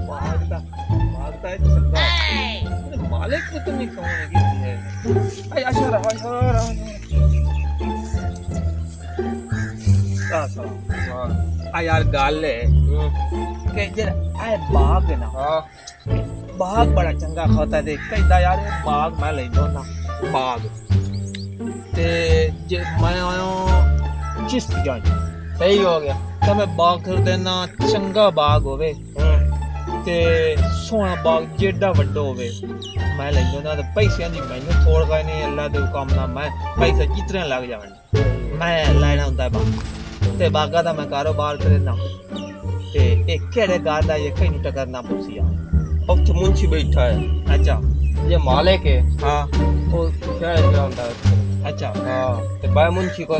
भागता भागता है चंगा मालिक को तो नहीं कौन है आई अशरा आ यार गल है कि जरा ए बाग है ना हां बाग बड़ा चंगा खाता देख कहदा यार बाग मैं ले दो ना बाग ते जे मैं आयो चिश्तियां सही हो गया तो मैं बाग कर देना चंगा बाग होवे ते सोहना बाग जेड़ा वड्डा होवे मैं ले दो ना ते पैसे दी मैनू थोड़ गए नहीं अल्लाह दे हुक्म ना मैं पैसे जितने लग जावन मैं लेना हुंदा बाग ते बागा दा मैं कारोबार करना ते एक केड़े गार दा ये कहीं टकरना पुछिया अब तो मुंशी बैठा है अच्छा ये मालिक है हां वो क्या होता है अच्छा हां ते बाय मुंशी को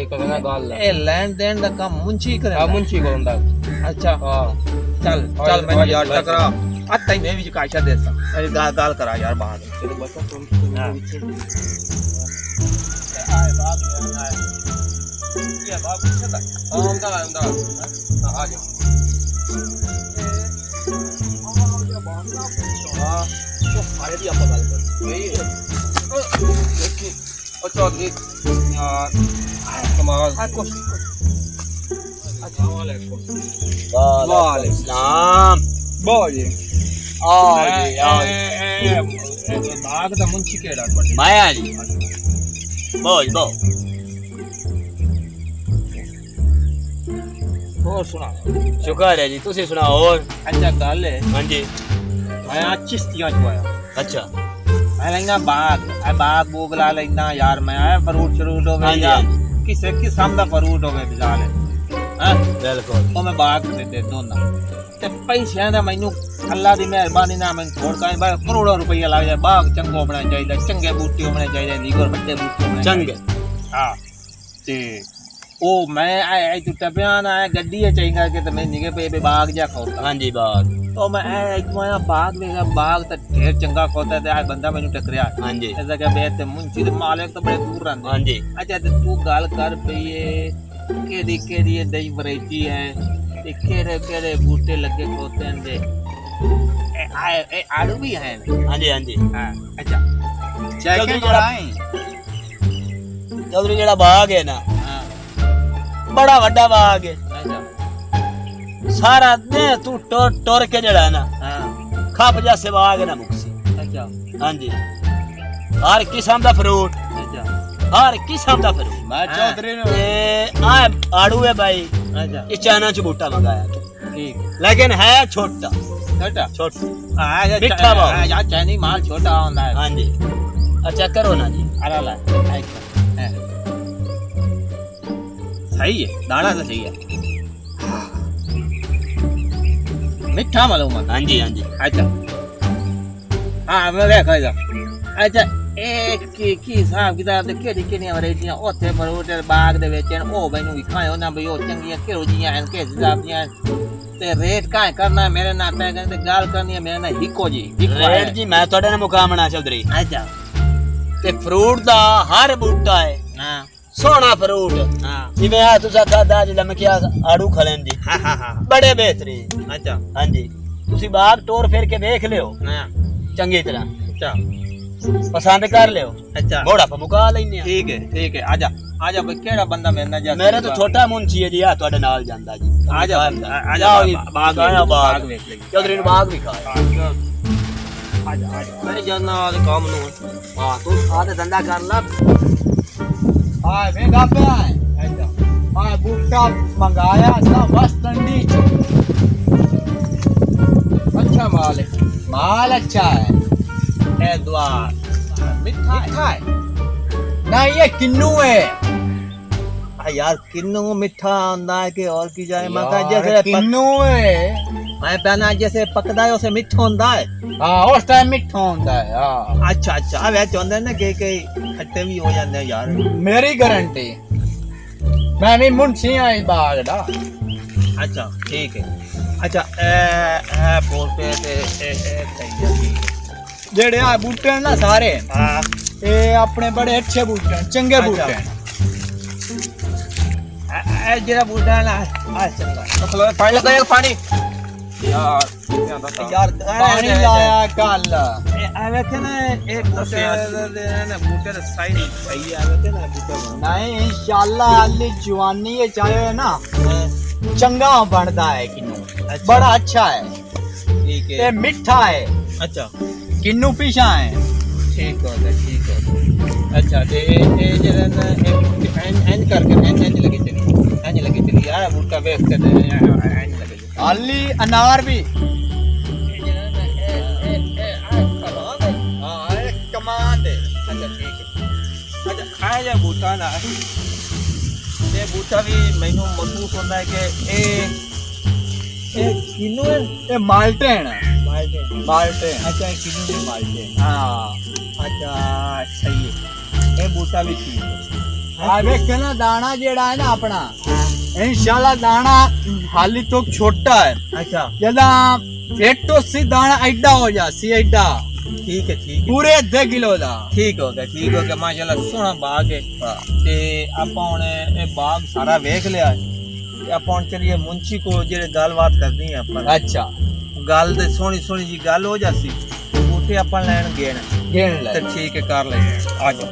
एक करना गाल ए लेन देन दा काम मुंशी करे हां मुंशी को होंदा अच्छा हां चल चल मैं यार टकरा आता ही मैं भी काशा देसा अरे गाल करा यार बाहर तेरे बच्चा तुम आए बाग आए ये बाग पूछा था हां उनका आ जा अरे भी आपका गल कर यही है अच्छा देख यार कमाल है कुछ अच्छा वालेकुम सलाम बोलिए आओ बाग दा मुंशी केड़ा माया जी बोल और सुना शुक्र है जी तुसी सुनाओ और अच्छा गल है हां जी मैं चिश्तियां च आया अच्छा मैं लेना बाग बोगला लेना यार मैं फ्रूट शरूट हो गया किसे किस्म दा फ्रूट होवे बिजाल है हां बिल्कुल तो मैं बाग दे दोना ते पैसे दा मैनू अल्लाह दी मेहरबानी ना मैं छोड़ का करोड़ों रुपया लग जाए बाग चंगो होना चाहिए चंगे बूटे होने चाहिए लीवर बड़े बूटे होने चंगे हां ते ओ मैं आई तू टपियान आया गड्डी है चाहिए कि मैं निगे पे बाग जा खोता हां जी बाग तो मैं आया बाग देगा बाग तो ढेर चंगा खोता है आज बंदा मैनू टकरिया हां जी ऐसा क्या बे ते मुंशी दे मालिक तो बड़े दूर रहंदे हां जी अच्छा ते तू गल कर पे ये केदी दही वैरायटी है ते केड़े बूटे लगे खोते हैं ए आड़ू भी है हां जी हां अच्छा चौधरी जेड़ा बाग है ना बड़ा वड्डा बाग है अच्छा सारा दे तू टोर के जड़ा ना हां खप जैसे बाग है ना मुक्सी अच्छा हां जी हर किस्म दा फ्रूट अच्छा हर किस्म दा फ्रूट मैं चौधरी ने आ आड़ू है भाई अच्छा ये चाइना च बूटा मंगाया ठीक लेकिन है छोटा मिठा यार चाइनी माल छोटा होता है हां जी अच्छा करो ना जी अरे ला सही है दाना तो सही है मिठा मालूम है हां जी अच्छा हां मैं खाएगा अच्छा एक की हिसाब किताब दे केड़ी वैरायटियां ओथे फ्रूट बाग दे वेचन ओ मैनू भी खायो ना भई ओ चंगियां केहो जियां हैं के हिसाब दियां ते रेट का करना मेरे ना तय करते गाल करनी है मेरे ना हिको जी रेट जी मैं तोड़े ने मुकामना चौधरी अच्छा ते फ्रूट दा हर बूटा है हां सोना फ्रूट हां जिवें आ तुसा खादा जिला मैं क्या आड़ू खलेन जी हां बड़े बेहतरीन अच्छा हां जी तुसी बाग टोर फेर के देख लियो हां चंगी तरह अच्छा पसंद कर लियो अच्छा मोड़ा पे मुका लेने ठीक है आजा भाई केड़ा बंदा मेरे ना जा मेरे तो छोटा मुंशी है जी आ तोड़े नाल जांदा जी आजा बाग आया बाग देख ले चौधरी ने बाग भी खाया आजा मैं जाना काम नु हां तू आदे धंधा कर ला हां मैं गापे आए अच्छा हां बूटा मंगाया था बस टंडी अच्छा माल अच्छा है ए दुआ मिठा है ना ये किन्नू है यार किन्नू मिठा होता है कि और की जाए मका जैसे किन्नू है मैं पहना जैसे पकदा है उसे मिठा होता है हां उस टाइम मिठा होता है हां अच्छा अब ऐसे होंदे ना कि खट्टे भी हो जाते हैं यार मेरी गारंटी मैं भी मुंशी आई बाग दा अच्छा ठीक है अच्छा ए बोलते ते जेड़े आ बूटे ना सारे हां ए अपने बड़े अच्छे बूटे चंगे बूटे ए जरा बूटा ना आ चंगा तो खलो पानी लगा एक पानी यार यार पानी लाया कल आवे थे ना एक बूटे ना बूटे साइड सही आवे थे ना बूटा नहीं इंशाल्लाह अल्ली जवानी ये चाहे ना चंगा बनता है किन्नू बड़ा अच्छा है ठीक है ये मिठा है अच्छा किन्नू पीछा है ठीक हो गया अच्छा ते ए जरा ना एंड करके एंड लगी चली यार बूटा वेख के एंड लगे अल्ली अनार भी कमान दे अच्छा ठीक है अच्छा खाया जा बूटा ना ये बूटा भी मैनू महसूस होता है कि ए किन्नू है ये माल्टेन माल्टेन अच्छा किन्नू भी माल्टेन हाँ अच्छा सही है ये बूटा भी ठीक है आ वेख ना दाना जेड़ा है ना अपना इंशाल्लाह दाना हाली तो छोटा है अच्छा जदा एक तो सी दाना एडा हो जा सी एडा ठीक है पूरे 2 किलो दा ठीक हो गया माशाल्लाह सोहना बाग है ते ਆਪਾਂ ਹੁਣ ਇਹ ਬਾਗ ਸਾਰਾ ਵੇਖ ਲਿਆ ਤੇ ਆਪਾਂ ਹੁਣ ਚਲੀਏ ਮੁੰਸ਼ੀ ਕੋਲ ਜਿਹੜੇ ਗੱਲਬਾਤ ਕਰਨੀ ਹੈ ਆਪਾਂ अच्छा ਗੱਲ ਤੇ ਸੋਹਣੀ ਜੀ ਗੱਲ ਹੋ ਜਾਸੀ ਉੱਥੇ ਆਪਾਂ ਲੈਣ ਗਏ ਨਾ गेण ले ਤੇ ਠੀਕ ਹੈ ਕਰ ਲੈ ਆ ਜਾ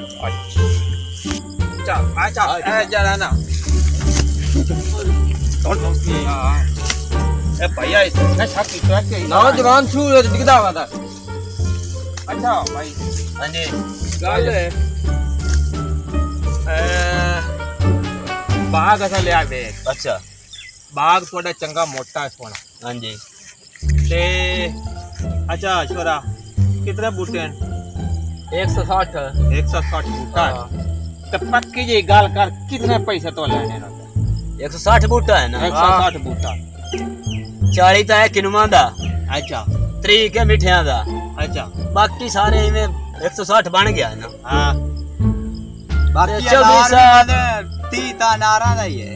ਚੱਲ ਆ ਜਰਾ ਨਾ ए भैया इसने शक किया कि ना जवान छू दिखदा हुआ अच्छा भाई हां जी गल है बाग असा लिया वे अच्छा बाग थोड़ा चंगा मोटा है सोना हां जी ते अच्छा छोरा कितने बूटे हैं 160 बूटा है तो पक्की जी गल कर कितने पैसे तो लेने ना 160 बूटा है ना 160 बूटा 40 ਤਾਂ ਹੈ ਕਿਨੂਆਂ ਦਾ अच्छा 30 ਹੈ ਮਿੱਠਿਆਂ ਦਾ अच्छा ਬਾਕੀ ਸਾਰੇ ਇਵੇਂ 160 ਬਣ ਗਿਆ ਨਾ हाँ ਬਾਕੀ चौधरी ਸਾਹਬ 30 ਤਾਂ ਨਾਰਾਂ ਦਾ ਹੀ ਹੈ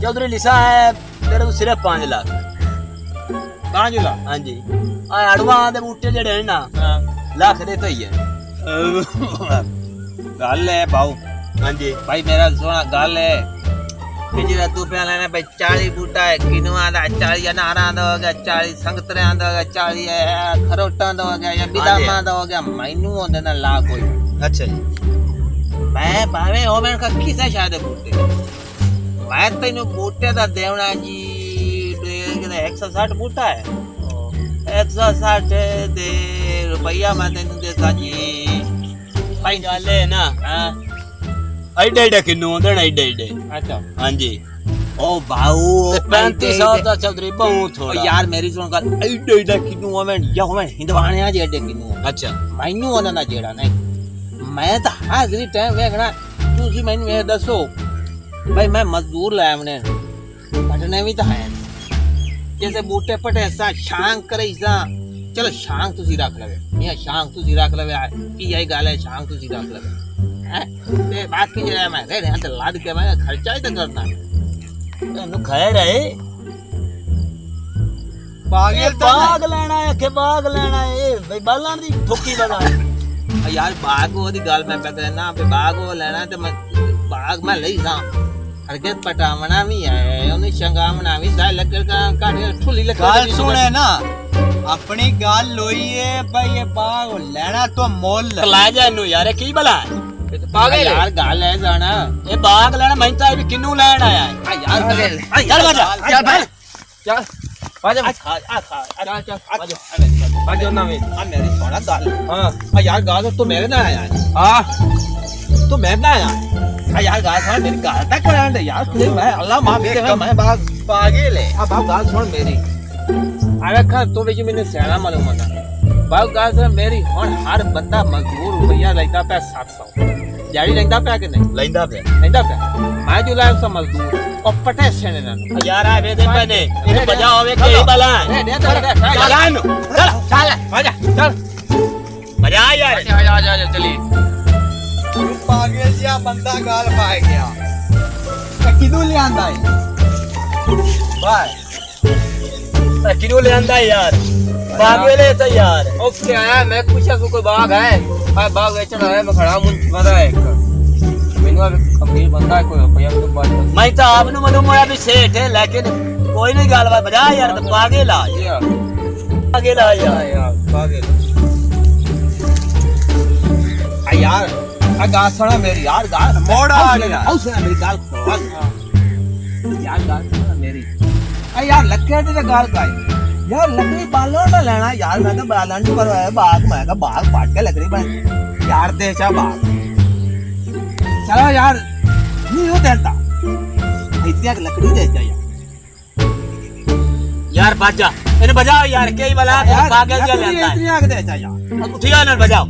ਚੌਧਰੀ ਲਿਸਾ ਹੈ ਤੇਰੇ ਕੋਲ ਸਿਰਫ 5 ਲੱਖ 5 लाख ਹਾਂਜੀ ਆ ਅੜਵਾਂ ਦੇ ਬੂਟੇ ਜਿਹੜੇ ਨੇ ਨਾ हाँ ਲੱਖ ਦੇ ਤੋਂ ਹੀ ਹੈ गल है बाऊ ਹਾਂਜੀ भाई मेरा सोना गल है कि जेड़ा तू पे लेना भाई 40 बूटा है किनुआ दा 40 अनारा दा हो गया 40 संगतरे दा हो गया 40 खरोटा दा हो गया या बिदामा दा हो गया मैनू होंदे ना ला कोई अच्छा जी मैं भावे ओ मैं का किसा शायद बूटे मैं तैनू बूटे दा देवना जी 160 बूटा है 160 दे रुपया मैं तैनू देता जी ਭਾਈ ਗੱਲ ਹੈ ਨਾ हां ਐਡੇ ਕਿੰਨੂ ਹੁੰਦੇ ਨੇ ਐਡੇ अच्छा ਹਾਂਜੀ ओ बाऊ 3500 ਦਾ ਚੌਧਰੀ ਬਹੁਤ ਥੋੜਾ यार मेरी सुन गल एडे किन्नू होवन या होवन हिंदवाणिया जे एडे किन्नू अच्छा मैनू ਉਹਨਾਂ ਦਾ ਜਿਹੜਾ ਨਹੀਂ ਮੈਂ ਤਾਂ ਹਾਜ਼ਰੀ ਟਾਈਮ ਵੇਖਣਾ ਤੁਸੀਂ ਮੈਨੂੰ ਇਹ ਦੱਸੋ ਭਾਈ ਮੈਂ ਮਜ਼ਦੂਰ ਲੈ ਆਵਨੇ ਪਟਨੇ ਵੀ ਤਾਂ ਹੈ ਜੈਸੇ ਬੂਟੇ ਪਟੇ ਸਾ ਸ਼ਾਂਗ ਕਰੇ ਸਾ ਚਲੋ ਸ਼ਾਂਗ ਤੁਸੀਂ ਰੱਖ ਲਵੇ ਇਹ ਸ਼ਾਂਗ ਤੁਸੀਂ ਰੱਖ ਲਵੇ ਕੀ ਇਹ ਗੱਲ ਹੈ ਸ਼ਾਂਗ ਤੁਸੀਂ ਰੱਖ ਲਵੇ ਹੈ ਤੇ ਬਾਕੀ ਜਿਹੜਾ ਮੈਂ ਰਹਿ ਰਿਹਾ ਤੇ ਲੱਦ ਕੇ ਮੈਂ ਖਰਚਾ ਹੀ ਤਾਂ ਕਰਨਾ ਤੈਨੂੰ ਖੈਰ ਹੈ ਬਾਗ ਲੈਣਾ ਹੈ ਕਿ ਬਾਗ ਲੈਣਾ ਹੈ ਬਈ ਬਾਲਣ ਦੀ ਠੋਕੀ ਬਗਾ यार बाग वो दी गल मैं कहना पे बाग वो लेना ते मैं बाग में लई सा हरकत पटावना भी है ओने शंगावना भी सा लकड़ का काटे ठुली लकड़ गाल सुने ना अपनी गाल लोई है भाई ये बाग लेना तो मोल ला जा नु यार की भला पागल यार गाल है जाना ये बाग लेना मैं तो भी किन्नू लेन आया है यार चल बाजा चल भाई चल बाजा चल बाजो ना वे आ मेरी सोना गाल हां आ यार गाल तो मेरे ना आया हां तो मेरे ना आया आ यार गाल सुन मेरी गाल तक कराने दे यार खुद मैं अल्लाह माफ करे मैं बाग पागल है अब बाग गाल सुन मेरी आ रखा तो वे मैंने सियाना मालूम होता बाग गाल सुन मेरी हुन हर बंदा मजदूर रुपया लेता पे 700 जाड़ी लेंदा पे कि नहीं लेंदा पे मैं जो लाया उसका मजदूर और पटे सेने ना यार आ दे पने ये बजा होवे के भला चल आनो चल आजा चल बजा यार आजा चली तू पागल जिया बंदा गाल पाए गया किदू ले आंदा है भाई किदू ले आंदा है यार पागल है तो यार ओके आया मैं पूछा कोई बाग है हां बाग बेचना है मैं खड़ा मुन पता है ਮੈਨੂੰ ਅਮੀਰ ਬੰਦਾ ਕੋਈ ਰੁਪਇਆ ਤੋਂ ਬਾਅਦ ਮੈਂ ਤਾਂ ਆਪ ਨੂੰ ਮਾਲੂਮ ਹੋਇਆ ਵੀ ਸੇਠ ਹੈ ਲੇਕਿਨ ਕੋਈ ਨਹੀਂ ਗੱਲਬਾਤ ਬਜਾ ਯਾਰ ਪਾਗੇ ਲਾ ਯਾਰ ਪਾਗੇ ਲਾ ਯਾਰ ਯਾਰ ਪਾਗਲ ਆ ਯਾਰ ਆ ਗਾ ਸੁਣਾ ਮੇਰੀ ਯਾਰ ਗਾ ਮੋੜਾ ਆ ਗਿਆ। ਆਉ ਸੁਣਾ ਮੇਰੀ ਗੱਲ ਯਾਰ ਗੱਲ ਸੁਣਾ ਮੇਰੀ ਆ ਯਾਰ ਲੱਕੜ ਦੀ ਗੱਲ ਕਾਈ ਯਾਰ ਲੱਕੜੀ ਬਾਲਣ ਨਾ ਲੈਣਾ ਯਾਰ ਮੈਂ ਤਾਂ ਬਾਲਣ ਨੂੰ ਕਰਵਾਇਆ ਬਾਗ ਮੈਂ ਕਿਹਾ ਬਾਗ ਪਾਟ ਕੇ ਲੱਕੜੀ ਬਣ ਯਾਰ ਦੇ ਚਾ ਬਾਗ चलो यार नहीं हो देता इतनी लकड़ी दे जा यार बजा इन्हें बजाओ यार कई बला पागल क्या लेता है इतनी आग दे जा यार उठिया ना बजाओ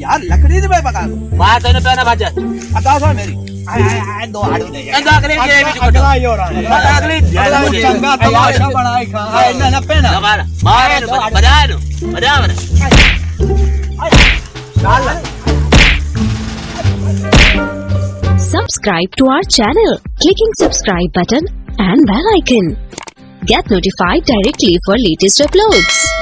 यार लकड़ी दे मैं पका बात इन्हें पहना बजा आकाश मेरी आए दो आड़ू दे यार अगले के भी अगला ही हो रहा है अगली चंगा तमाशा बनाई खा ना ना पेना मार बजा नो बजा Subscribe to our channel, clicking subscribe button and bell icon. Get notified directly for latest uploads.